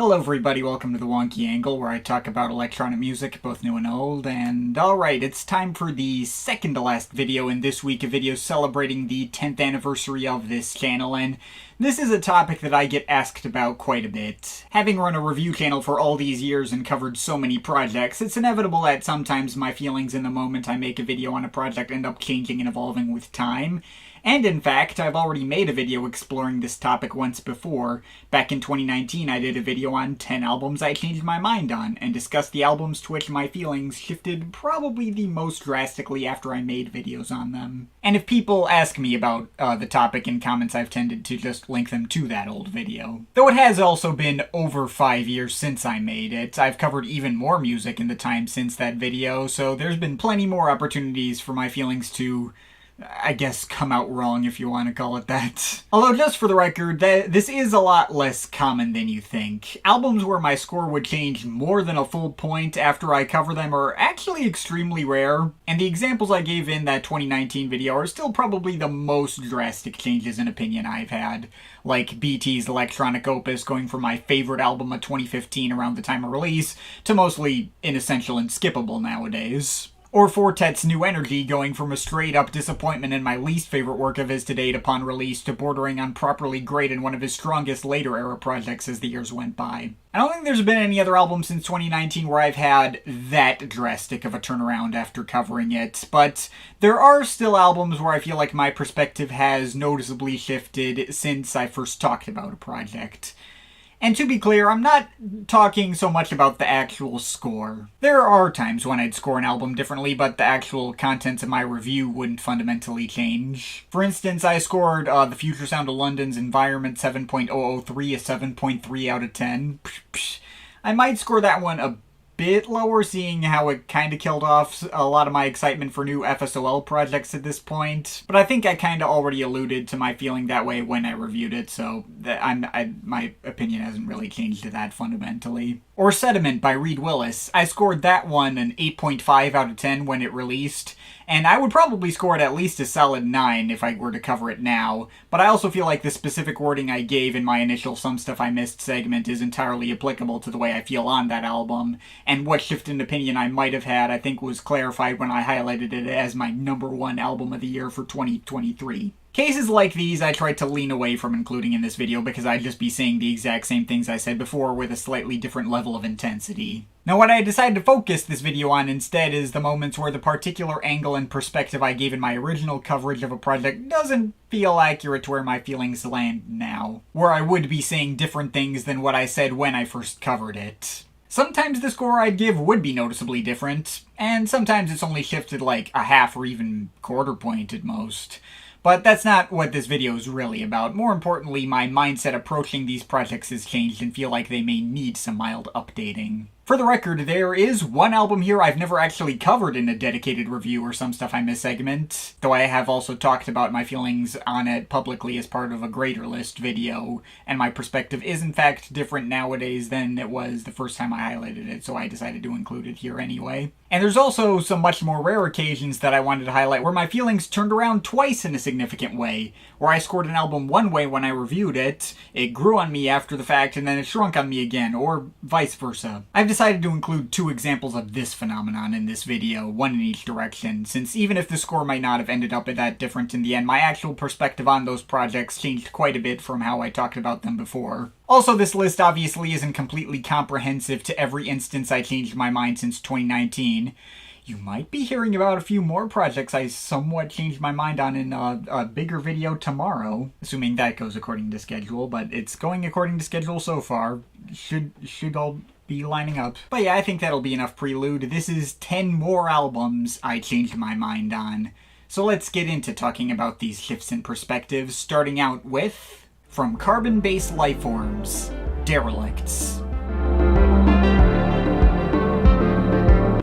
Hello everybody, welcome to the Wonky Angle, where I talk about electronic music, both new and old, and alright, it's time for the second to last video in this week, a video celebrating the 10th anniversary of this channel, and this is a topic that I get asked about quite a bit. Having run a review channel for all these years and covered so many projects, it's inevitable that sometimes my feelings in the moment I make a video on a project end up changing and evolving with time. And in fact, I've already made a video exploring this topic once before. Back in 2019, I did a video on 10 albums I changed my mind on, and discussed the albums to which my feelings shifted probably the most drastically after I made videos on them. And if people ask me about the topic in comments, I've tended to just link them to that old video. Though it has also been over 5 years since I made it, I've covered even more music in the time since that video, so there's been plenty more opportunities for my feelings to, I guess, come out wrong, if you want to call it that. Although, just for the record, this is a lot less common than you think. Albums where my score would change more than a full point after I cover them are actually extremely rare, and the examples I gave in that 2019 video are still probably the most drastic changes in opinion I've had. Like BT's Electronic Opus going from my favorite album of 2015 around the time of release to mostly inessential and skippable nowadays. Or Fortet's New Energy going from a straight-up disappointment in my least favorite work of his to date upon release to bordering on properly great in one of his strongest later-era projects as the years went by. I don't think there's been any other album since 2019 where I've had that drastic of a turnaround after covering it, but there are still albums where I feel like my perspective has noticeably shifted since I first talked about a project. And to be clear, I'm not talking so much about the actual score. There are times when I'd score an album differently, but the actual contents of my review wouldn't fundamentally change. For instance, I scored The Future Sound of London's Environment 7.003 a 7.3 out of 10. I might score that one a bit lower, seeing how it kind of killed off a lot of my excitement for new FSOL projects at this point. But I think I kind of already alluded to my feeling that way when I reviewed it, so my opinion hasn't really changed to that fundamentally. Or Sediment by Reed Willis. I scored that one an 8.5 out of 10 when it released, and I would probably score it at least a solid 9 if I were to cover it now, but I also feel like the specific wording I gave in my initial Some Stuff I Missed segment is entirely applicable to the way I feel on that album, and what shift in opinion I might have had I think was clarified when I highlighted it as my #1 album of the year for 2023. Cases like these I tried to lean away from including in this video because I'd just be saying the exact same things I said before with a slightly different level of intensity. Now, what I decided to focus this video on instead is the moments where the particular angle and perspective I gave in my original coverage of a project doesn't feel accurate to where my feelings land now, where I would be saying different things than what I said when I first covered it. Sometimes the score I'd give would be noticeably different, and sometimes it's only shifted like a half or even quarter point at most. But that's not what this video is really about. More importantly, my mindset approaching these projects has changed and feel like they may need some mild updating. For the record, there is one album here I've never actually covered in a dedicated review or Some Stuff I Missed segment, though I have also talked about my feelings on it publicly as part of a Greater List video, and my perspective is in fact different nowadays than it was the first time I highlighted it, so I decided to include it here anyway. And there's also some much more rare occasions that I wanted to highlight where my feelings turned around twice in a significant way, where I scored an album one way when I reviewed it, it grew on me after the fact, and then it shrunk on me again, or vice versa. I've decided to include 2 examples of this phenomenon in this video, one in each direction, since even if the score might not have ended up that different in the end, my actual perspective on those projects changed quite a bit from how I talked about them before. Also, this list obviously isn't completely comprehensive to every instance I changed my mind since 2019. You might be hearing about a few more projects I somewhat changed my mind on in a bigger video tomorrow, assuming that goes according to schedule, but it's going according to schedule so far. Should all be lining up. But yeah, I think that'll be enough prelude. This is 10 more albums I changed my mind on. So let's get into talking about these shifts in perspectives, starting out with From Carbon-Based Lifeforms, Derelicts.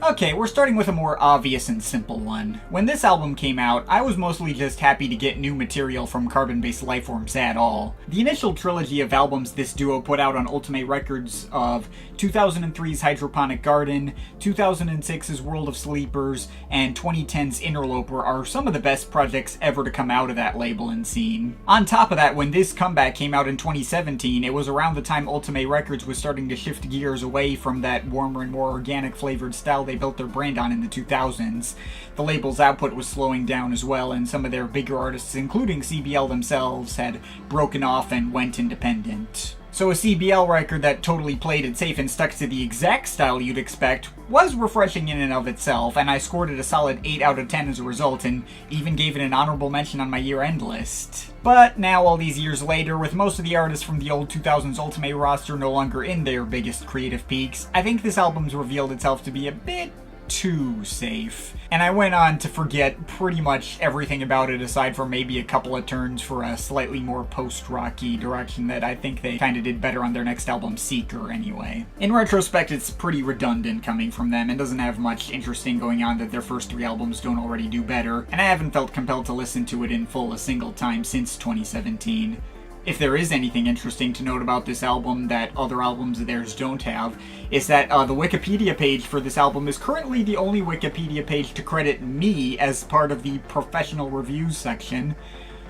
Okay, we're starting with a more obvious and simple one. When this album came out, I was mostly just happy to get new material from carbon-based lifeforms at all. The initial trilogy of albums this duo put out on Ultimate Records of 2003's Hydroponic Garden, 2006's World of Sleepers, and 2010's Interloper are some of the best projects ever to come out of that label and scene. On top of that, when this comeback came out in 2017, it was around the time Ultimate Records was starting to shift gears away from that warmer and more organic flavored style they built their brand on in the 2000s. The label's output was slowing down as well, and some of their bigger artists, including CBL themselves, had broken off and went independent. So a CBL record that totally played it safe and stuck to the exact style you'd expect was refreshing in and of itself, and I scored it a solid 8 out of 10 as a result, and even gave it an honorable mention on my year-end list. But now, all these years later, with most of the artists from the old 2000s Ultimate roster no longer in their biggest creative peaks, I think this album's revealed itself to be a bit too safe. And I went on to forget pretty much everything about it aside from maybe a couple of turns for a slightly more post-rocky direction that I think they kinda did better on their next album, Seeker, anyway. In retrospect, it's pretty redundant coming from them and doesn't have much interesting going on that their first 3 albums don't already do better, and I haven't felt compelled to listen to it in full a single time since 2017. If there is anything interesting to note about this album that other albums of theirs don't have, is that the Wikipedia page for this album is currently the only Wikipedia page to credit me as part of the professional reviews section.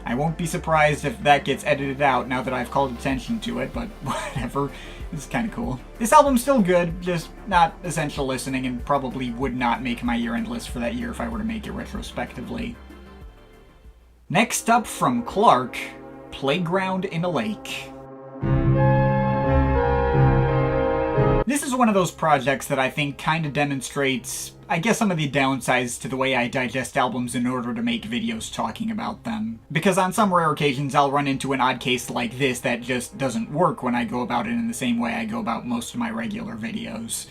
I won't be surprised if that gets edited out now that I've called attention to it, but whatever. It's kinda cool. This album's still good, just not essential listening, and probably would not make my year-end list for that year if I were to make it retrospectively. Next up from Clark, Playground in a Lake. This is one of those projects that I think kinda demonstrates, I guess, some of the downsides to the way I digest albums in order to make videos talking about them. Because on some rare occasions I'll run into an odd case like this that just doesn't work when I go about it in the same way I go about most of my regular videos.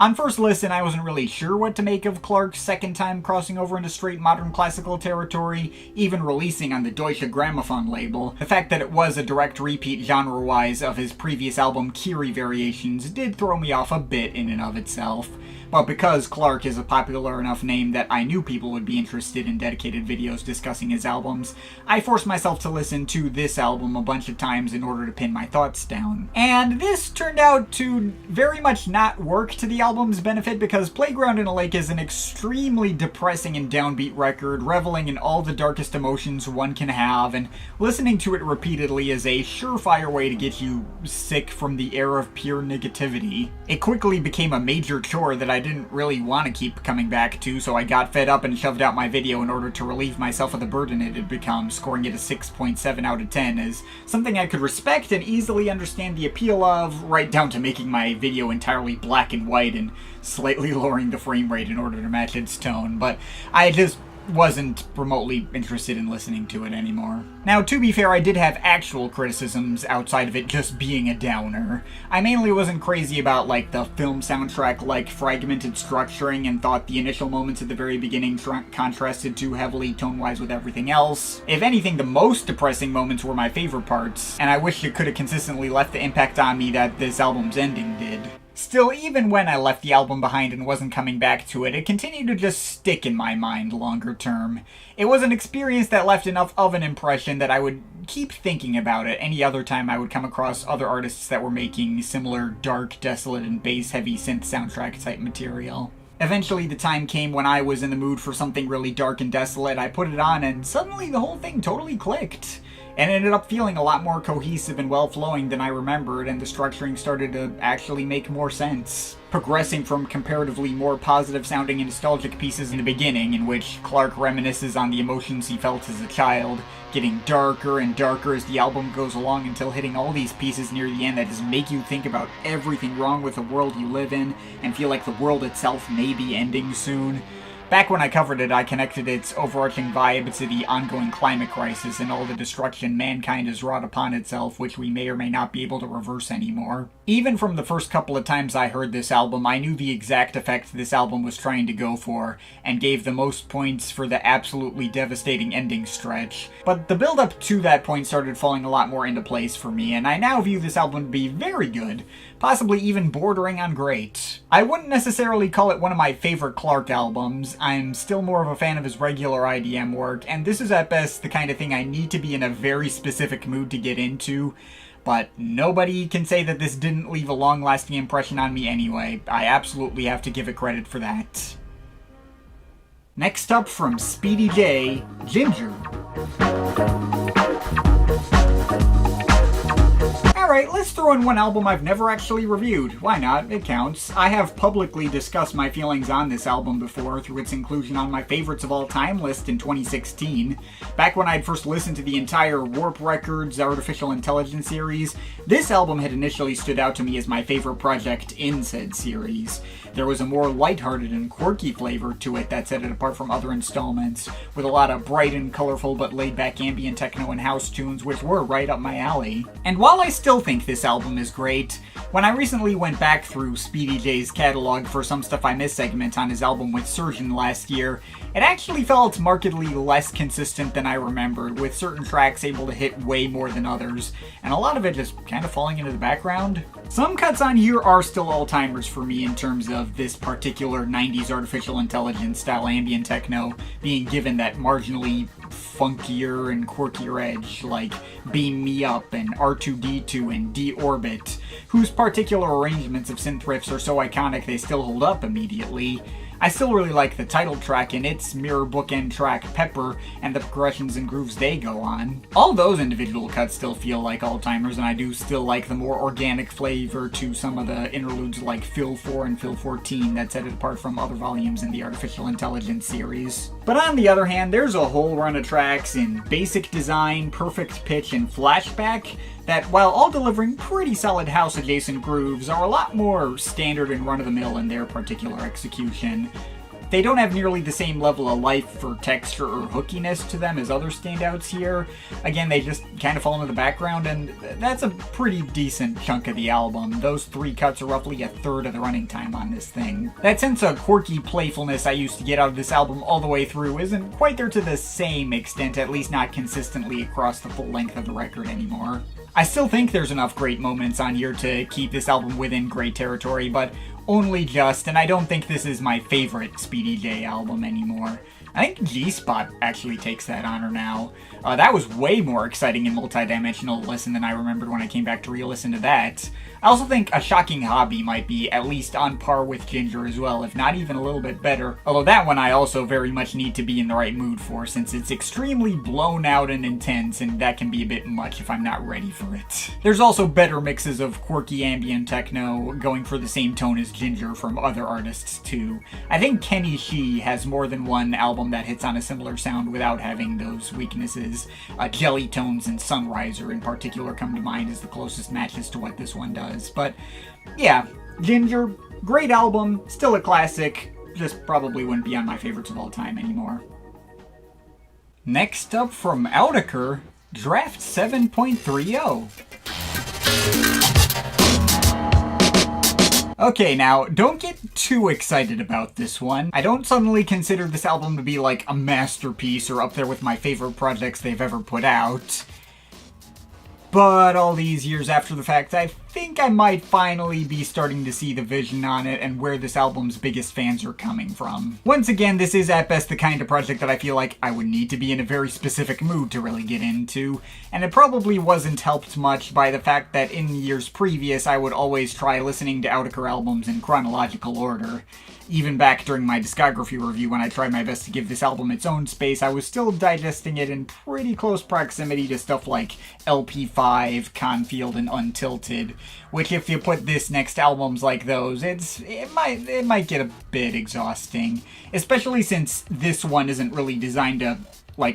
On first listen, I wasn't really sure what to make of Clark's second time crossing over into straight modern classical territory, even releasing on the Deutsche Grammophon label. The fact that it was a direct repeat genre-wise of his previous album Kiri Variations did throw me off a bit in and of itself. But because Clark is a popular enough name that I knew people would be interested in dedicated videos discussing his albums, I forced myself to listen to this album a bunch of times in order to pin my thoughts down. And this turned out to very much not work to the album's benefit, because Playground in a Lake is an extremely depressing and downbeat record, reveling in all the darkest emotions one can have, and listening to it repeatedly is a surefire way to get you sick from the air of pure negativity. It quickly became a major chore that I didn't really want to keep coming back to, so I got fed up and shoved out my video in order to relieve myself of the burden it had become, scoring it a 6.7 out of 10 as something I could respect and easily understand the appeal of, right down to making my video entirely black and white and slightly lowering the frame rate in order to match its tone, but I just wasn't remotely interested in listening to it anymore. Now, to be fair, I did have actual criticisms outside of it just being a downer. I mainly wasn't crazy about, like, the film soundtrack-like fragmented structuring, and thought the initial moments at the very beginning contrasted too heavily tone-wise with everything else. If anything, the most depressing moments were my favorite parts, and I wish it could have consistently left the impact on me that this album's ending did. Still, even when I left the album behind and wasn't coming back to it, it continued to just stick in my mind longer term. It was an experience that left enough of an impression that I would keep thinking about it any other time I would come across other artists that were making similar dark, desolate, and bass-heavy synth soundtrack type material. Eventually the time came when I was in the mood for something really dark and desolate. I put it on and suddenly the whole thing totally clicked. And ended up feeling a lot more cohesive and well-flowing than I remembered, and the structuring started to actually make more sense. Progressing from comparatively more positive-sounding and nostalgic pieces in the beginning, in which Clark reminisces on the emotions he felt as a child, getting darker and darker as the album goes along until hitting all these pieces near the end that just make you think about everything wrong with the world you live in, and feel like the world itself may be ending soon. Back when I covered it, I connected its overarching vibe to the ongoing climate crisis and all the destruction mankind has wrought upon itself, which we may or may not be able to reverse anymore. Even from the first couple of times I heard this album, I knew the exact effect this album was trying to go for, and gave the most points for the absolutely devastating ending stretch. But the build-up to that point started falling a lot more into place for me, and I now view this album to be very good, possibly even bordering on great. I wouldn't necessarily call it one of my favorite Clark albums. I'm still more of a fan of his regular IDM work, and this is at best the kind of thing I need to be in a very specific mood to get into. But nobody can say that this didn't leave a long-lasting impression on me anyway. I absolutely have to give it credit for that. Next up from Speedy J, Ginger. Alright, let's throw in one album I've never actually reviewed. Why not? It counts. I have publicly discussed my feelings on this album before through its inclusion on my favorites of all time list in 2016. Back when I'd first listened to the entire Warp Records Artificial Intelligence series, this album had initially stood out to me as my favorite project in said series. There was a more lighthearted and quirky flavor to it that set it apart from other installments, with a lot of bright and colorful but laid-back ambient techno and house tunes which were right up my alley. And while I still think this album is great, when I recently went back through Speedy J's catalog for some Stuff I Missed segment on his album with Surgeon last year, it actually felt markedly less consistent than I remembered, with certain tracks able to hit way more than others, and a lot of it just kind of falling into the background. Some cuts on here are still all-timers for me in terms of this particular 90s artificial intelligence style ambient techno being given that marginally funkier and quirkier edge, like Beam Me Up and R2-D2 and D-Orbit, whose particular arrangements of synth riffs are so iconic they still hold up immediately. I still really like the title track and its mirror bookend track Pepper and the progressions and grooves they go on. All those individual cuts still feel like all-timers, and I do still like the more organic flavor to some of the interludes like Fill 4 and Fill 14 that set it apart from other volumes in the Artificial Intelligence series. But on the other hand, there's a whole run of tracks in basic design, perfect pitch, and flashback that, while all delivering pretty solid house-adjacent grooves, are a lot more standard and run-of-the-mill in their particular execution. They don't have nearly the same level of life or texture or hookiness to them as other standouts here. Again, they just kind of fall into the background, and that's a pretty decent chunk of the album. Those 3 cuts are roughly a third of the running time on this thing. That sense of quirky playfulness I used to get out of this album all the way through isn't quite there to the same extent, at least not consistently across the full length of the record anymore. I still think there's enough great moments on here to keep this album within great territory, but only just, and I don't think this is my favorite Speedy J album anymore. I think G-Spot actually takes that honor now. That was way more exciting and multidimensional to listen than I remembered when I came back to re-listen to that. I also think A Shocking Hobby might be at least on par with Ginger as well, if not even a little bit better. Although that one I also very much need to be in the right mood for, since it's extremely blown out and intense, and that can be a bit much if I'm not ready for it. There's also better mixes of quirky ambient techno going for the same tone as Ginger from other artists too. I think Kenny She has more than one album that hits on a similar sound without having those weaknesses. Jelly Tones and Sunriser in particular come to mind as the closest matches to what this one does. But yeah, Ginger, great album, still a classic, just probably wouldn't be on my favorites of all time anymore. Next up from Oudaker, Draft 7.30. Okay, now, don't get too excited about this one. I don't suddenly consider this album to be like a masterpiece or up there with my favorite projects they've ever put out. But all these years after the fact, I think I might finally be starting to see the vision on it and where this album's biggest fans are coming from. Once again, this is at best the kind of project that I feel like I would need to be in a very specific mood to really get into, and it probably wasn't helped much by the fact that in years previous I would always try listening to Oudaker albums in chronological order. Even back during my discography review when I tried my best to give this album its own space, I was still digesting it in pretty close proximity to stuff like LP5, Confield, and Untilted, which if you put this next to albums like those, it might get a bit exhausting, especially since this one isn't really designed to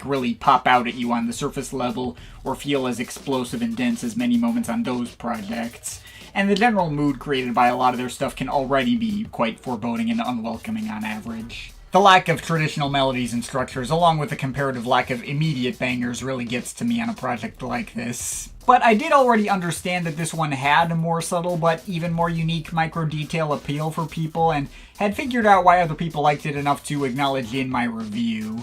really pop out at you on the surface level or feel as explosive and dense as many moments on those projects. And the general mood created by a lot of their stuff can already be quite foreboding and unwelcoming on average. The lack of traditional melodies and structures, along with the comparative lack of immediate bangers, really gets to me on a project like this. But I did already understand that this one had a more subtle but even more unique micro-detail appeal for people, and had figured out why other people liked it enough to acknowledge in my review.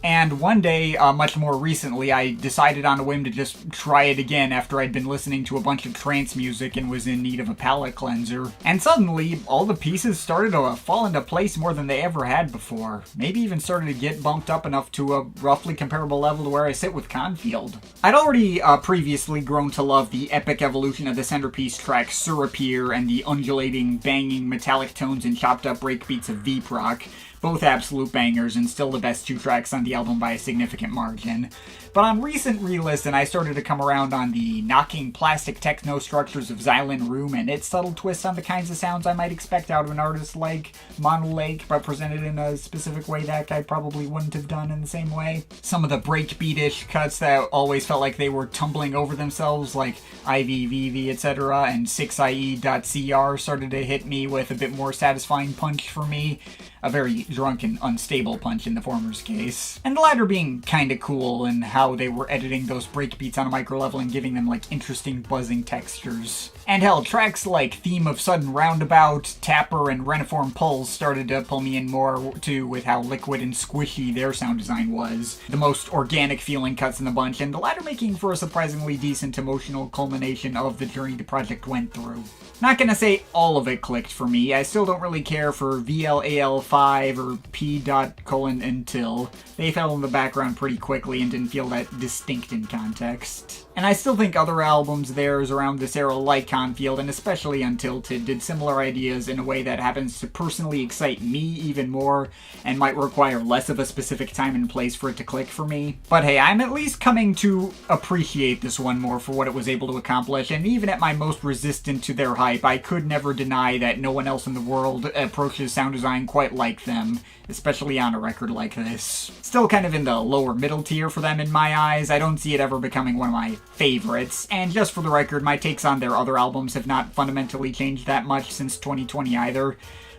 And one day, much more recently, I decided on a whim to just try it again after I'd been listening to a bunch of trance music and was in need of a palate cleanser. And suddenly, all the pieces started to fall into place more than they ever had before. Maybe even started to get bumped up enough to a roughly comparable level to where I sit with Confield. I'd already previously grown to love the epic evolution of the centerpiece track Surapier and the undulating, banging metallic tones and chopped up breakbeats of V-Proc. Both absolute bangers and still the best two tracks on the album by a significant margin. But on recent re-listen, I started to come around on the knocking plastic techno structures of Xylem Room and its subtle twists on the kinds of sounds I might expect out of an artist like Mono Lake, but presented in a specific way that I probably wouldn't have done in the same way. Some of the breakbeat-ish cuts that always felt like they were tumbling over themselves, like IVVV, etc., and 6IE.CR started to hit me with a bit more satisfying punch for me. A very drunk and unstable punch in the former's case. And the latter being kinda cool in how they were editing those breakbeats on a micro level and giving them like interesting buzzing textures. And hell, tracks like Theme of Sudden Roundabout, Tapper, and Reniform Pulse started to pull me in more too with how liquid and squishy their sound design was. The most organic feeling cuts in the bunch, and the latter making for a surprisingly decent emotional culmination of the journey the project went through. Not gonna say all of it clicked for me. I still don't really care for VLAL5 or P.:until. They fell in the background pretty quickly and didn't feel that distinct in context. And I still think other albums of theirs around this era, like Confield and especially Untilted, did similar ideas in a way that happens to personally excite me even more and might require less of a specific time and place for it to click for me. But hey, I'm at least coming to appreciate this one more for what it was able to accomplish, and even at my most resistant to their hype, I could never deny that no one else in the world approaches sound design quite like them, especially on a record like this. Still kind of in the lower middle tier for them in my eyes. I don't see it ever becoming one of my favorites, and just for the record, my takes on their other albums have not fundamentally changed that much since 2020 either.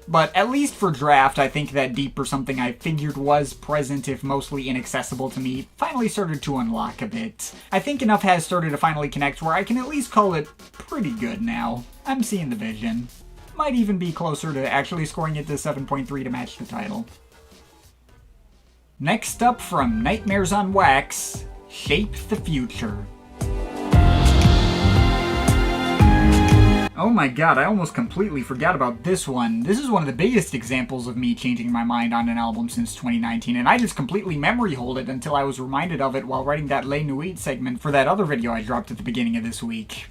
But at least for Draft, I think that deep or something I figured was present, if mostly inaccessible to me, finally started to unlock a bit. I think enough has started to finally connect where I can at least call it pretty good now. I'm seeing the vision. Might even be closer to actually scoring it to 7.3 to match the title. Next up from Nightmares on Wax, Shape the Future. Oh my god, I almost completely forgot about this one. This is one of the biggest examples of me changing my mind on an album since 2019, and I just completely memory hold it until I was reminded of it while writing that Les Nuits segment for that other video I dropped at the beginning of this week.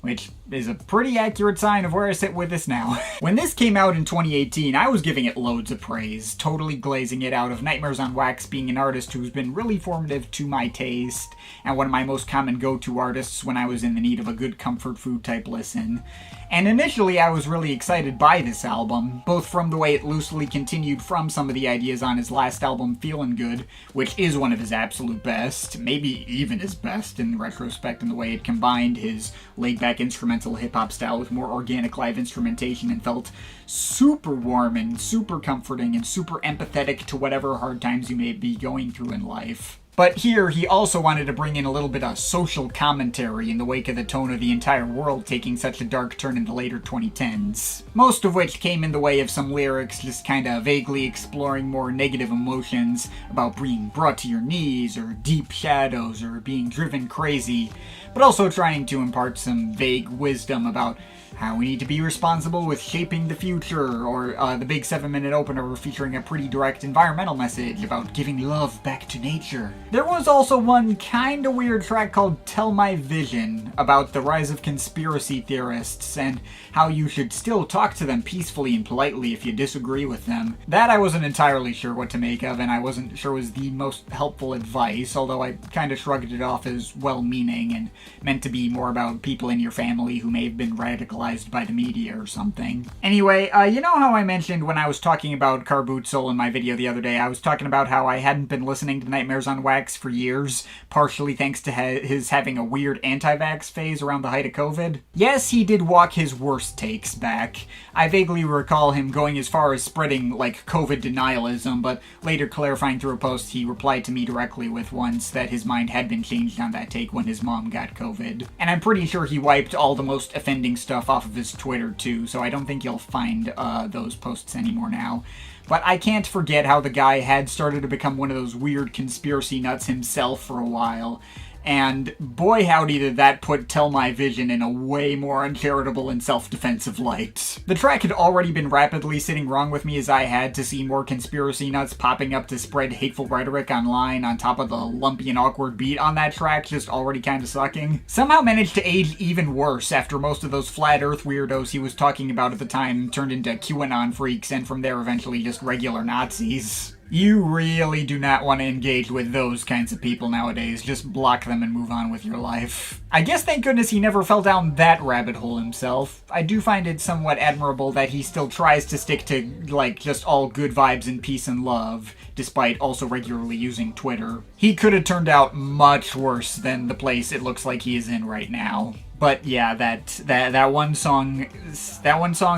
Which is a pretty accurate sign of where I sit with this now. When this came out in 2018, I was giving it loads of praise, totally glazing it out of Nightmares on Wax being an artist who's been really formative to my taste, and one of my most common go-to artists when I was in the need of a good comfort food type listen. And initially I was really excited by this album, both from the way it loosely continued from some of the ideas on his last album, Feelin' Good, which is one of his absolute best, maybe even his best in retrospect, in the way it combined his laid-back instrumental hip-hop style with more organic live instrumentation and felt super warm and super comforting and super empathetic to whatever hard times you may be going through in life. But here, he also wanted to bring in a little bit of social commentary in the wake of the tone of the entire world taking such a dark turn in the later 2010s. Most of which came in the way of some lyrics just kinda vaguely exploring more negative emotions about being brought to your knees, or deep shadows, or being driven crazy, but also trying to impart some vague wisdom about how we need to be responsible with shaping the future, or the big 7-minute opener featuring a pretty direct environmental message about giving love back to nature. There was also one kinda weird track called Tell My Vision, about the rise of conspiracy theorists, and how you should still talk to them peacefully and politely if you disagree with them. That I wasn't entirely sure what to make of, and I wasn't sure was the most helpful advice, although I kinda shrugged it off as well-meaning, and meant to be more about people in your family who may have been radicalized by the media or something. Anyway, you know how I mentioned when I was talking about Car Boot Soul in my video the other day, I was talking about how I hadn't been listening to Nightmares on Wax for years, partially thanks to his having a weird anti-vax phase around the height of COVID? Yes, he did walk his worst takes back. I vaguely recall him going as far as spreading, like, COVID denialism, but later clarifying through a post he replied to me directly with once that his mind had been changed on that take when his mom got COVID. And I'm pretty sure he wiped all the most offending stuff off of his Twitter too, so I don't think you'll find those posts anymore now. But I can't forget how the guy had started to become one of those weird conspiracy nuts himself for a while. And boy howdy did that put Tell My Vision in a way more uncharitable and self-defensive light. The track had already been rapidly sitting wrong with me as I had to see more conspiracy nuts popping up to spread hateful rhetoric online on top of the lumpy and awkward beat on that track just already kinda sucking. Somehow managed to age even worse after most of those flat earth weirdos he was talking about at the time turned into QAnon freaks and from there eventually just regular Nazis. You really do not want to engage with those kinds of people nowadays. Just block them and move on with your life. I guess thank goodness he never fell down that rabbit hole himself. I do find it somewhat admirable that he still tries to stick to, like, just all good vibes and peace and love, despite also regularly using Twitter. He could have turned out much worse than the place it looks like he is in right now. But yeah, that one song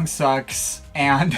sucks, and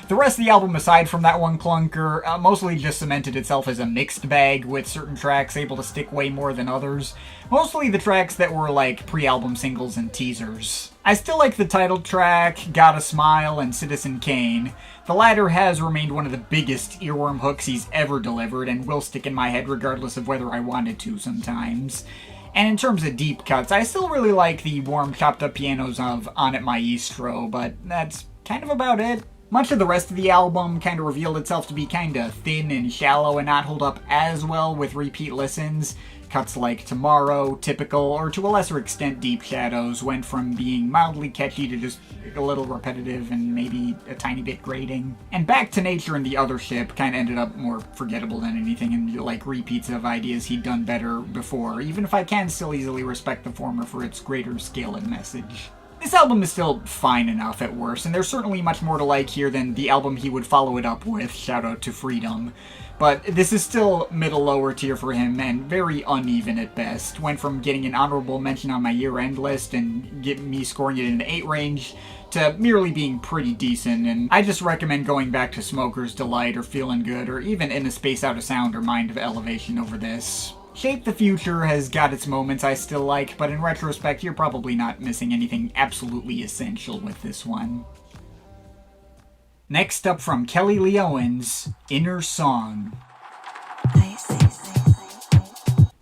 the rest of the album, aside from that one clunker, mostly just cemented itself as a mixed bag, with certain tracks able to stick way more than others. Mostly the tracks that were like pre-album singles and teasers. I still like the title track, Gotta Smile, and Citizen Kane. The latter has remained one of the biggest earworm hooks he's ever delivered, and will stick in my head regardless of whether I wanted to sometimes. And in terms of deep cuts, I still really like the warm chopped up pianos of On It Maestro, but that's kind of about it. Much of the rest of the album kind of revealed itself to be kind of thin and shallow and not hold up as well with repeat listens. Cuts like Tomorrow, Typical, or to a lesser extent Deep Shadows went from being mildly catchy to just a little repetitive and maybe a tiny bit grating. And Back to Nature and The Other Ship kind of ended up more forgettable than anything and like repeats of ideas he'd done better before, even if I can still easily respect the former for its greater scale and message. This album is still fine enough at worst, and there's certainly much more to like here than the album he would follow it up with, shout out to Freedom. But this is still middle-lower tier for him, and very uneven at best. Went from getting an honorable mention on my year-end list and me scoring it in the 8 range, to merely being pretty decent, and I just recommend going back to Smoker's Delight or Feelin' Good, or even In a Space Out of Sound or Mind of Elevation over this. Shape the Future has got its moments I still like, but in retrospect, you're probably not missing anything absolutely essential with this one. Next up from Kelly Lee Owens, Inner Song.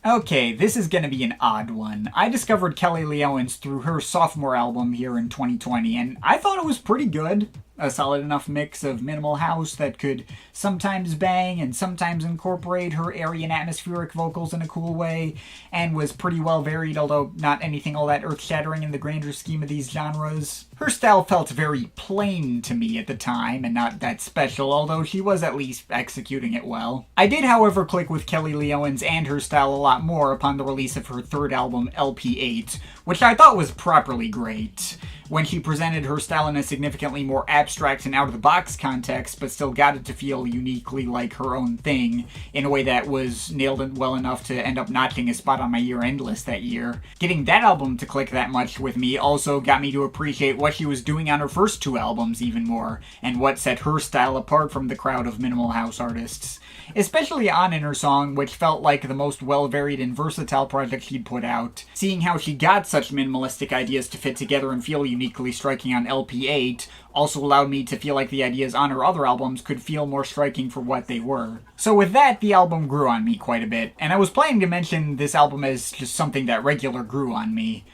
Okay, this is gonna be an odd one. I discovered Kelly Lee Owens through her sophomore album here in 2020, and I thought it was pretty good. A solid enough mix of minimal house that could sometimes bang and sometimes incorporate her airy and atmospheric vocals in a cool way, and was pretty well varied, although not anything all that earth-shattering in the grander scheme of these genres. Her style felt very plain to me at the time, and not that special, although she was at least executing it well. I did, however, click with Kelly Lee Owens and her style a lot more upon the release of her third album, LP8, which I thought was properly great. When she presented her style in a significantly more abstract and out-of-the-box context, but still got it to feel uniquely like her own thing, in a way that was nailed it well enough to end up notching a spot on my year-end list that year. Getting that album to click that much with me also got me to appreciate what she was doing on her first 2 albums even more, and what set her style apart from the crowd of minimal house artists. Especially on Inner Song, which felt like the most well-varied and versatile project she'd put out. Seeing how she got such minimalistic ideas to fit together and feel uniquely striking on LP8 also allowed me to feel like the ideas on her other albums could feel more striking for what they were. So with that, the album grew on me quite a bit, and I was planning to mention this album as just something that regular grew on me.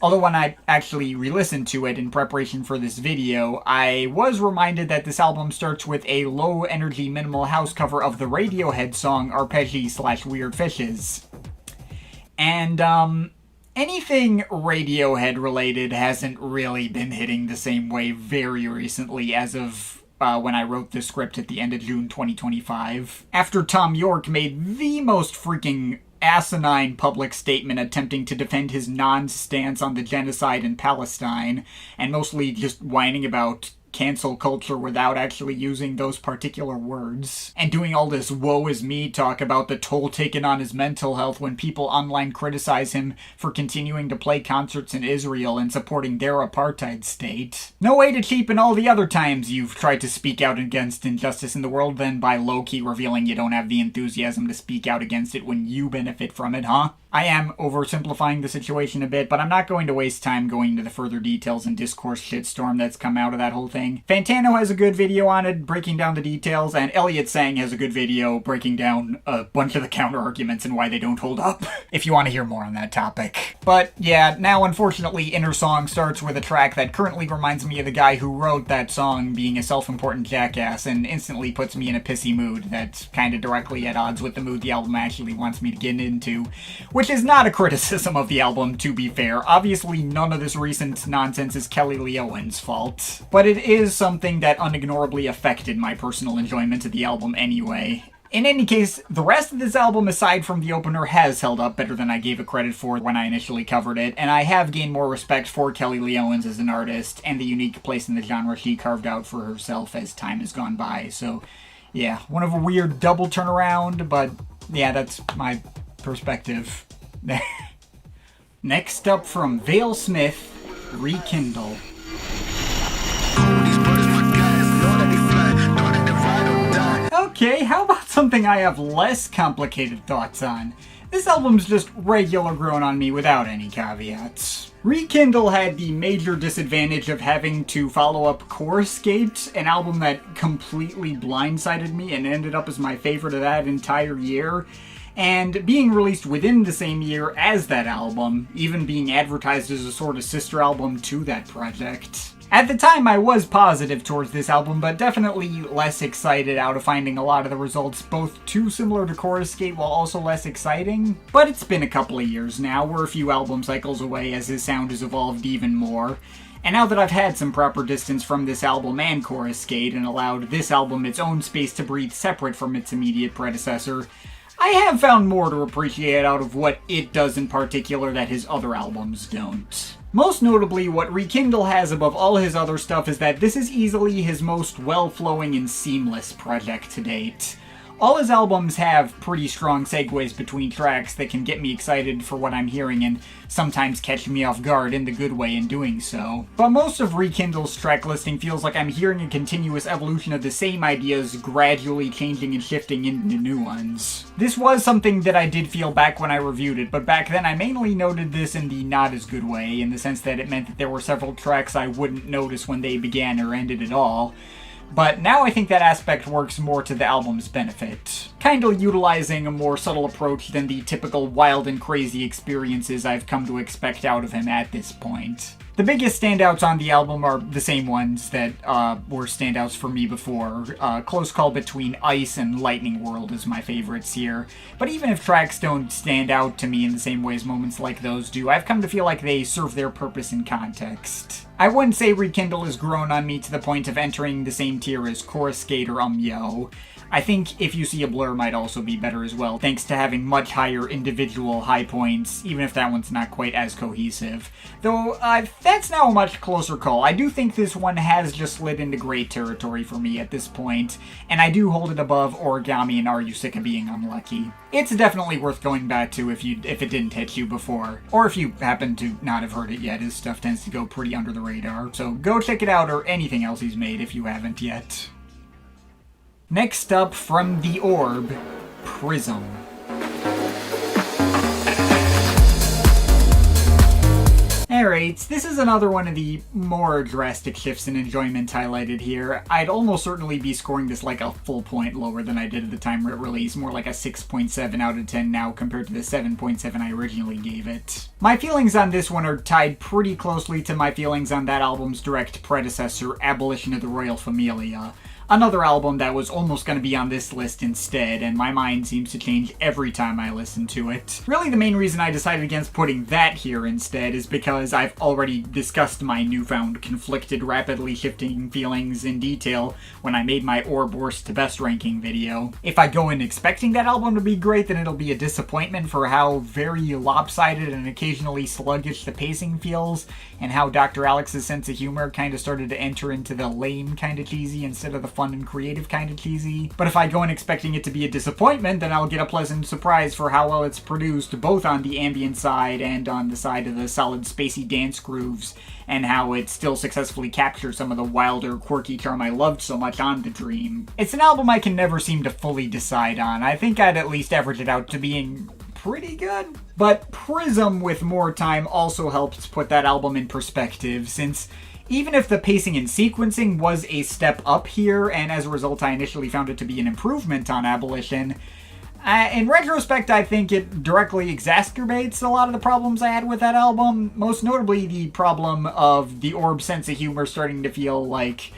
Although when I actually re-listened to it in preparation for this video, I was reminded that this album starts with a low-energy minimal house cover of the Radiohead song Arpeggi/Weird Fishes. And, anything Radiohead related hasn't really been hitting the same way very recently as of when I wrote this script at the end of June 2025. After Tom York made the most freaking asinine public statement attempting to defend his non-stance on the genocide in Palestine, and mostly just whining about cancel culture without actually using those particular words, and doing all this woe is me talk about the toll taken on his mental health when people online criticize him for continuing to play concerts in Israel and supporting their apartheid state. No way to cheapen all the other times you've tried to speak out against injustice in the world than by low-key revealing you don't have the enthusiasm to speak out against it when you benefit from it, huh? I am oversimplifying the situation a bit, but I'm not going to waste time going into the further details and discourse shitstorm that's come out of that whole thing. Fantano has a good video on it, breaking down the details, and Elliot Sang has a good video breaking down a bunch of the counter-arguments and why they don't hold up, if you want to hear more on that topic. But yeah, now unfortunately Inner Song starts with a track that currently reminds me of the guy who wrote that song being a self-important jackass, and instantly puts me in a pissy mood that's kinda directly at odds with the mood the album actually wants me to get into. Which is not a criticism of the album, to be fair. Obviously, none of this recent nonsense is Kelly Lee Owens' fault. But it is something that unignorably affected my personal enjoyment of the album anyway. In any case, the rest of this album, aside from the opener, has held up better than I gave it credit for when I initially covered it, and I have gained more respect for Kelly Lee Owens as an artist, and the unique place in the genre she carved out for herself as time has gone by. So, yeah, one of a weird double turnaround, but yeah, that's my perspective. Next up from Vale Smith, Rekindle. Okay, how about something I have less complicated thoughts on? This album's just regular grown on me without any caveats. Rekindle had the major disadvantage of having to follow up Coruscate, an album that completely blindsided me and ended up as my favorite of that entire year, and being released within the same year as that album, even being advertised as a sort of sister album to that project. At the time, I was positive towards this album, but definitely less excited out of finding a lot of the results both too similar to Coruscate while also less exciting. But it's been a couple of years now, we're a few album cycles away as his sound has evolved even more. And now that I've had some proper distance from this album and Coruscate and allowed this album its own space to breathe separate from its immediate predecessor, I have found more to appreciate out of what it does in particular that his other albums don't. Most notably, what Rekindle has above all his other stuff is that this is easily his most well-flowing and seamless project to date. All his albums have pretty strong segues between tracks that can get me excited for what I'm hearing and sometimes catch me off guard in the good way in doing so. But most of Rekindle's track listing feels like I'm hearing a continuous evolution of the same ideas gradually changing and shifting into new ones. This was something that I did feel back when I reviewed it, but back then I mainly noted this in the not as good way, in the sense that it meant that there were several tracks I wouldn't notice when they began or ended at all. But now I think that aspect works more to the album's benefit, kinda utilizing a more subtle approach than the typical wild and crazy experiences I've come to expect out of him at this point. The biggest standouts on the album are the same ones that were standouts for me before. Close call between Ice and Lightning World is my favorites here. But even if tracks don't stand out to me in the same way as moments like those do, I've come to feel like they serve their purpose in context. I wouldn't say Rekindle has grown on me to the point of entering the same tier as Coruscate or Yo. I think If You See a Blur might also be better as well, thanks to having much higher individual high points, even if that one's not quite as cohesive. Though, that's now a much closer call. I do think this one has just slid into great territory for me at this point, and I do hold it above Origami and Are You Sick of Being Unlucky. It's definitely worth going back to if it didn't hit you before, or if you happen to not have heard it yet. His stuff tends to go pretty under the radar, so go check it out or anything else he's made if you haven't yet. Next up, from The Orb, Prism. Alright, this is another one of the more drastic shifts in enjoyment highlighted here. I'd almost certainly be scoring this like a full point lower than I did at the time it released, more like a 6.7 out of 10 now compared to the 7.7 I originally gave it. My feelings on this one are tied pretty closely to my feelings on that album's direct predecessor, Abolition of the Royal Familia. Another album that was almost going to be on this list instead, and my mind seems to change every time I listen to it. Really, the main reason I decided against putting that here instead is because I've already discussed my newfound conflicted, rapidly shifting feelings in detail when I made my Orb Worst to Best ranking video. If I go in expecting that album to be great, then it'll be a disappointment for how very lopsided and occasionally sluggish the pacing feels, and how Dr. Alex's sense of humor kind of started to enter into the lame kind of cheesy instead of the fun and creative kind of cheesy. But if I go in expecting it to be a disappointment, then I'll get a pleasant surprise for how well it's produced, both on the ambient side and on the side of the solid spacey dance grooves, and how it still successfully captures some of the wilder, quirky charm I loved so much on The Dream. It's an album I can never seem to fully decide on. I think I'd at least average it out to being pretty good. But Prism with more time also helped put that album in perspective, since even if the pacing and sequencing was a step up here, and as a result I initially found it to be an improvement on Abolition, in retrospect, I think it directly exacerbates a lot of the problems I had with that album, most notably the problem of the Orb's sense of humor starting to feel like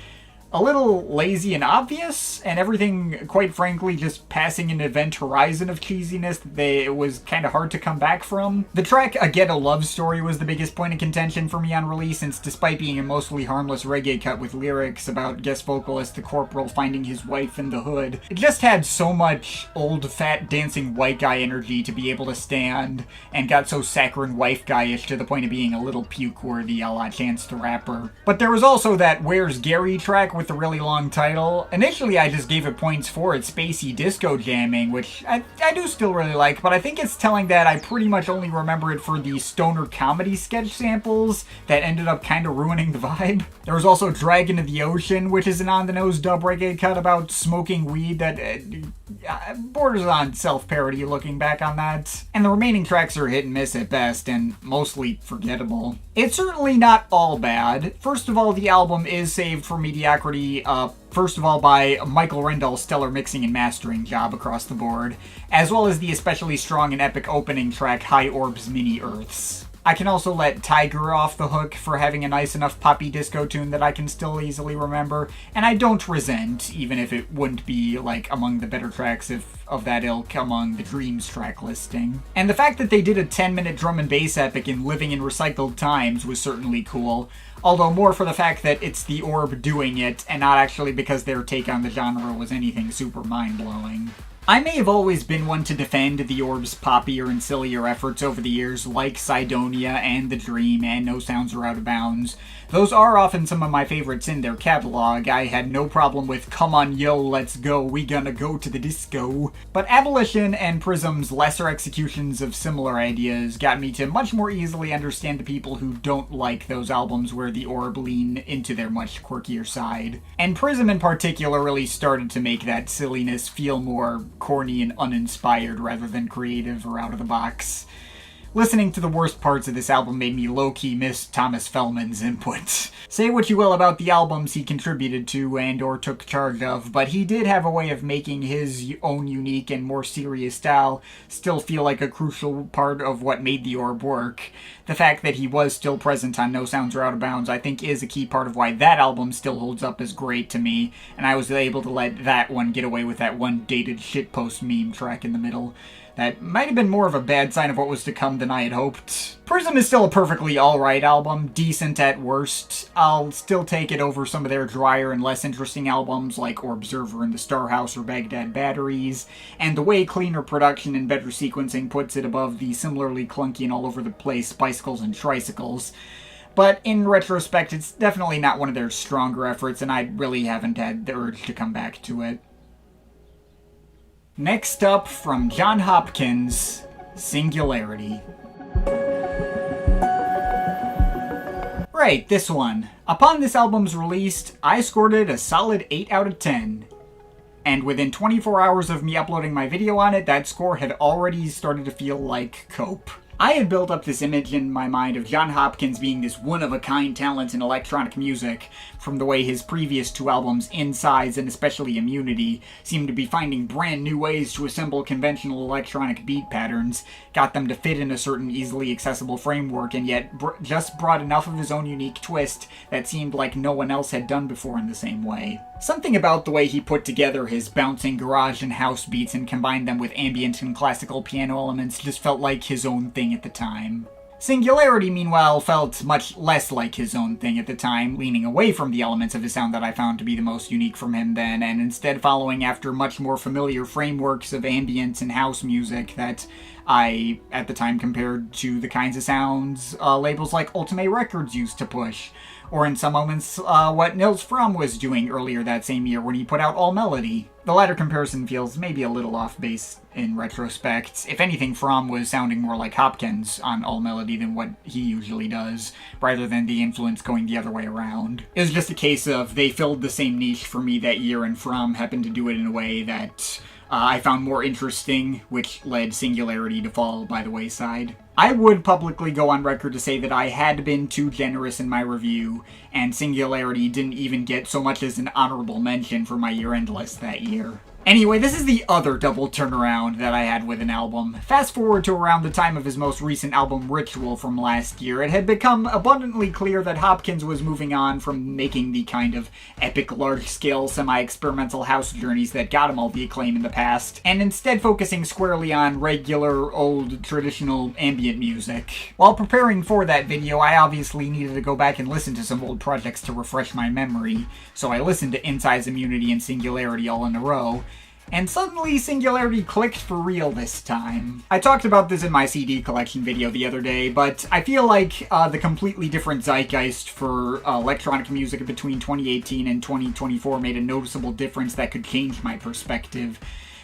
a little lazy and obvious, and everything, quite frankly, just passing an event horizon of cheesiness that it was kind of hard to come back from. The track A Ghetto Love Story was the biggest point of contention for me on release, since despite being a mostly harmless reggae cut with lyrics about guest vocalist The Corporal finding his wife in the hood, it just had so much old, fat, dancing white guy energy to be able to stand, and got so saccharine wife guy-ish to the point of being a little puke-worthy a la Chance the Rapper. But there was also that Where's Gary track with the really long title. Initially, I just gave it points for its spacey disco jamming, which I do still really like, but I think it's telling that I pretty much only remember it for the stoner comedy sketch samples that ended up kind of ruining the vibe. There was also Dragon of the Ocean, which is an on-the-nose dub reggae cut about smoking weed that borders on self-parody looking back on that. And the remaining tracks are hit and miss at best, and mostly forgettable. It's certainly not all bad. First of all, the album is saved for mediocrity, first of all by Michael Rendell's stellar mixing and mastering job across the board, as well as the especially strong and epic opening track High Orb's Mini Earths. I can also let Tiger off the hook for having a nice enough poppy disco tune that I can still easily remember, and I don't resent, even if it wouldn't be, like, among the better tracks of that ilk among the Dreams track listing. And the fact that they did a 10-minute drum and bass epic in Living in Recycled Times was certainly cool, although more for the fact that it's the Orb doing it, and not actually because their take on the genre was anything super mind-blowing. I may have always been one to defend the Orb's poppier and sillier efforts over the years, like Cydonia and The Dream and No Sounds Are Out of Bounds. Those are often some of my favorites in their catalog. I had no problem with Come On Yo, Let's Go, We Gonna Go to the Disco. But Abolition and Prism's lesser executions of similar ideas got me to much more easily understand the people who don't like those albums where the Orb lean into their much quirkier side. And Prism in particular really started to make that silliness feel more corny and uninspired rather than creative or out of the box. Listening to the worst parts of this album made me low-key miss Thomas Fellman's input. Say what you will about the albums he contributed to and or took charge of, but he did have a way of making his own unique and more serious style still feel like a crucial part of what made the Orb work. The fact that he was still present on No Sounds Are Out of Bounds I think is a key part of why that album still holds up as great to me, and I was able to let that one get away with that one dated shitpost meme track in the middle. That might have been more of a bad sign of what was to come than I had hoped. Prism is still a perfectly alright album, decent at worst. I'll still take it over some of their drier and less interesting albums like Orbserver and the Star House or Baghdad Batteries, and the way cleaner production and better sequencing puts it above the similarly clunky and all over the place Bicycles and Tricycles. But in retrospect, it's definitely not one of their stronger efforts, and I really haven't had the urge to come back to it. Next up, from John Hopkins, Singularity. Right, this one. Upon this album's release, I scored it a solid 8 out of 10. And within 24 hours of me uploading my video on it, that score had already started to feel like cope. I had built up this image in my mind of John Hopkins being this one-of-a-kind talent in electronic music, from the way his previous two albums, Insides and especially Immunity, seemed to be finding brand new ways to assemble conventional electronic beat patterns, got them to fit in a certain easily accessible framework, and yet just brought enough of his own unique twist that seemed like no one else had done before in the same way. Something about the way he put together his bouncing garage and house beats and combined them with ambient and classical piano elements just felt like his own thing at the time. Singularity, meanwhile, felt much less like his own thing at the time, leaning away from the elements of his sound that I found to be the most unique from him then, and instead following after much more familiar frameworks of ambient and house music that I, at the time, compared to the kinds of sounds labels like Ultimate Records used to push, or in some moments what Nils Fromm was doing earlier that same year when he put out All Melody. The latter comparison feels maybe a little off base in retrospect. If anything, Fromm was sounding more like Hopkins on All Melody than what he usually does, rather than the influence going the other way around. It was just a case of they filled the same niche for me that year, and Fromm happened to do it in a way that I found more interesting, which led Singularity to fall by the wayside. I would publicly go on record to say that I had been too generous in my review, and Singularity didn't even get so much as an honorable mention for my year-end list that year. Anyway, this is the other double turnaround that I had with an album. Fast forward to around the time of his most recent album, Ritual, from last year. It had become abundantly clear that Hopkins was moving on from making the kind of epic, large-scale, semi-experimental house journeys that got him all the acclaim in the past, and instead focusing squarely on regular, old, traditional ambient music. While preparing for that video, I obviously needed to go back and listen to some old projects to refresh my memory, so I listened to Inside's Immunity and Singularity all in a row, and suddenly Singularity clicked for real this time. I talked about this in my CD collection video the other day, but I feel like the completely different zeitgeist for electronic music between 2018 and 2024 made a noticeable difference that could change my perspective.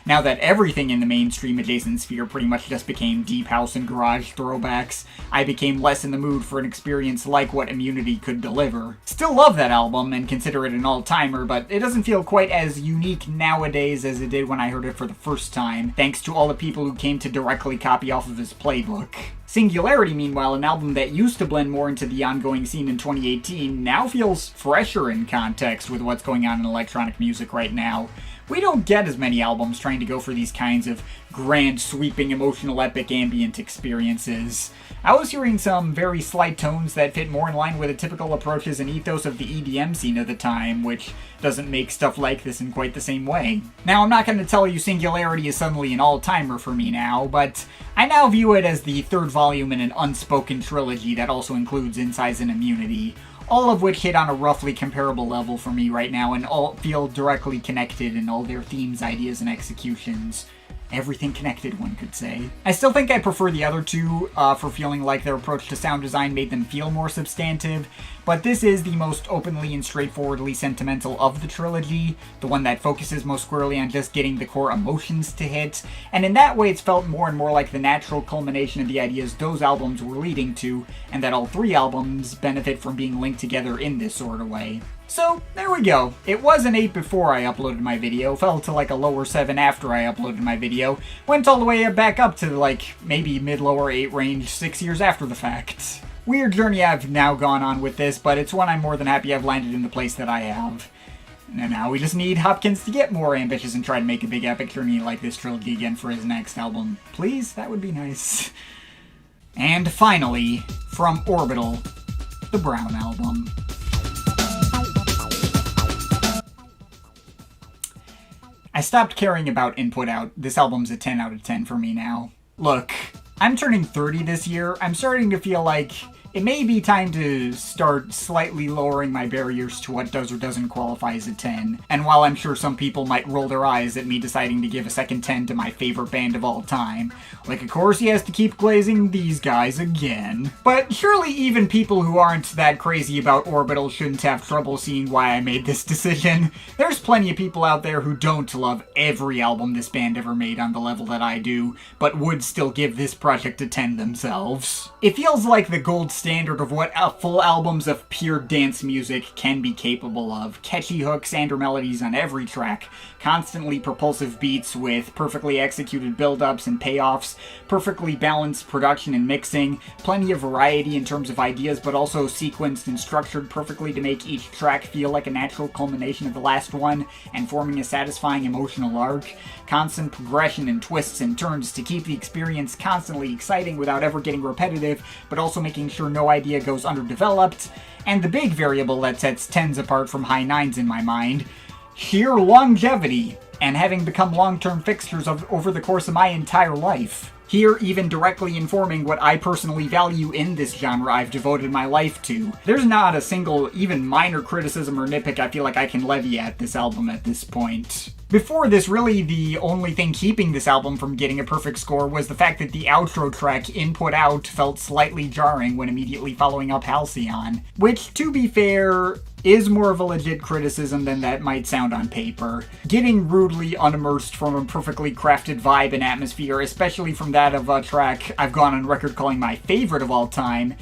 Now that everything in the mainstream adjacent sphere pretty much just became deep house and garage throwbacks, I became less in the mood for an experience like what Immunity could deliver. Still love that album and consider it an all-timer, but it doesn't feel quite as unique nowadays as it did when I heard it for the first time, thanks to all the people who came to directly copy off of his playbook. Singularity, meanwhile, an album that used to blend more into the ongoing scene in 2018, now feels fresher in context with what's going on in electronic music right now. We don't get as many albums trying to go for these kinds of grand, sweeping, emotional, epic ambient experiences. I was hearing some very slight tones that fit more in line with the typical approaches and ethos of the EDM scene of the time, which doesn't make stuff like this in quite the same way. Now, I'm not going to tell you Singularity is suddenly an all-timer for me now, but I now view it as the third volume in an unspoken trilogy that also includes Insides and Immunity, all of which hit on a roughly comparable level for me right now and all feel directly connected in all their themes, ideas, and executions. Everything connected, one could say. I still think I prefer the other two for feeling like their approach to sound design made them feel more substantive, but this is the most openly and straightforwardly sentimental of the trilogy, the one that focuses most squarely on just getting the core emotions to hit, and in that way it's felt more and more like the natural culmination of the ideas those albums were leading to, and that all three albums benefit from being linked together in this sort of way. So, there we go. It was an 8 before I uploaded my video, fell to like a lower 7 after I uploaded my video, went all the way back up to like maybe mid-lower 8 range 6 years after the fact. Weird journey I've now gone on with this, but it's one I'm more than happy I've landed in the place that I have. And now we just need Hopkins to get more ambitious and try to make a big epic journey like this trilogy again for his next album. Please? That would be nice. And finally, from Orbital, the Brown Album. I stopped caring about input out. This album's a 10 out of 10 for me now. Look, I'm turning 30 this year. I'm starting to feel like it may be time to start slightly lowering my barriers to what does or doesn't qualify as a 10. And while I'm sure some people might roll their eyes at me deciding to give a second 10 to my favorite band of all time, like of course he has to keep glazing these guys again. But surely even people who aren't that crazy about Orbital shouldn't have trouble seeing why I made this decision. There's plenty of people out there who don't love every album this band ever made on the level that I do, but would still give this project a 10 themselves. It feels like the gold standard of what full albums of pure dance music can be capable of. Catchy hooks and or melodies on every track, constantly propulsive beats with perfectly executed build-ups and payoffs, perfectly balanced production and mixing, plenty of variety in terms of ideas but also sequenced and structured perfectly to make each track feel like a natural culmination of the last one and forming a satisfying emotional arc, constant progression and twists and turns to keep the experience constantly exciting without ever getting repetitive, but also making sure no idea goes underdeveloped, and the big variable that sets 10s apart from high 9s in my mind, sheer longevity, and having become long-term fixtures over the course of my entire life. Here, even directly informing what I personally value in this genre I've devoted my life to. There's not a single, even minor criticism or nitpick I feel like I can levy at this album at this point. Before this, really the only thing keeping this album from getting a perfect score was the fact that the outro track, Input Out, felt slightly jarring when immediately following up Halcyon, which, to be fair, is more of a legit criticism than that might sound on paper. Getting rudely unimmersed from a perfectly crafted vibe and atmosphere, especially from that of a track I've gone on record calling my favorite of all time,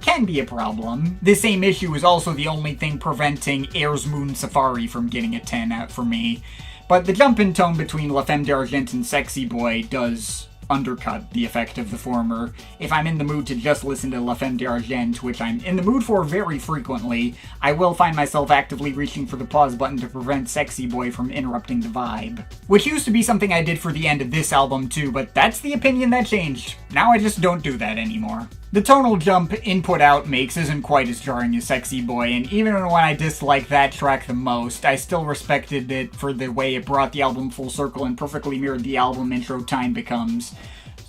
can be a problem. This same issue is also the only thing preventing Air's Moon Safari from getting a 10 out for me. But the jump in tone between La Femme d'Argent and Sexy Boy does undercut the effect of the former. If I'm in the mood to just listen to La Femme d'Argent, which I'm in the mood for very frequently, I will find myself actively reaching for the pause button to prevent Sexy Boy from interrupting the vibe. Which used to be something I did for the end of this album too, but that's the opinion that changed. Now I just don't do that anymore. The tonal jump input-out makes isn't quite as jarring as Sexy Boy, and even when I disliked that track the most, I still respected it for the way it brought the album full circle and perfectly mirrored the album intro Time Becomes.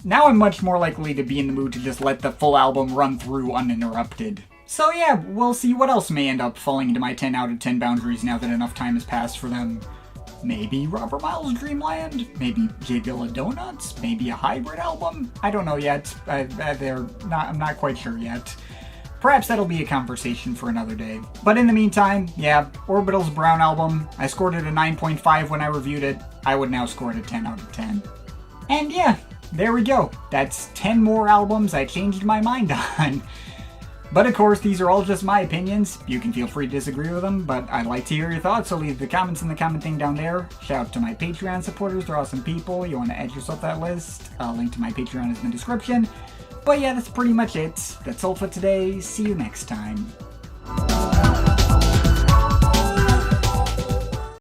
Now I'm much more likely to be in the mood to just let the full album run through uninterrupted. So yeah, we'll see what else may end up falling into my 10 out of 10 boundaries now that enough time has passed for them. Maybe Robert Miles' Dreamland? Maybe J. Dilla Donuts? Maybe a hybrid album? I don't know yet. I'm not quite sure yet. Perhaps that'll be a conversation for another day. But in the meantime, yeah, Orbital's Brown album, I scored it a 9.5 when I reviewed it. I would now score it a 10 out of 10. And yeah, there we go. That's 10 more albums I changed my mind on. But of course, these are all just my opinions. You can feel free to disagree with them, but I'd like to hear your thoughts, so leave the comments in the comment thing down there. Shout out to my Patreon supporters, they're awesome people. You want to add yourself to that list? Link to my Patreon is in the description. But yeah, that's pretty much it. That's all for today. See you next time.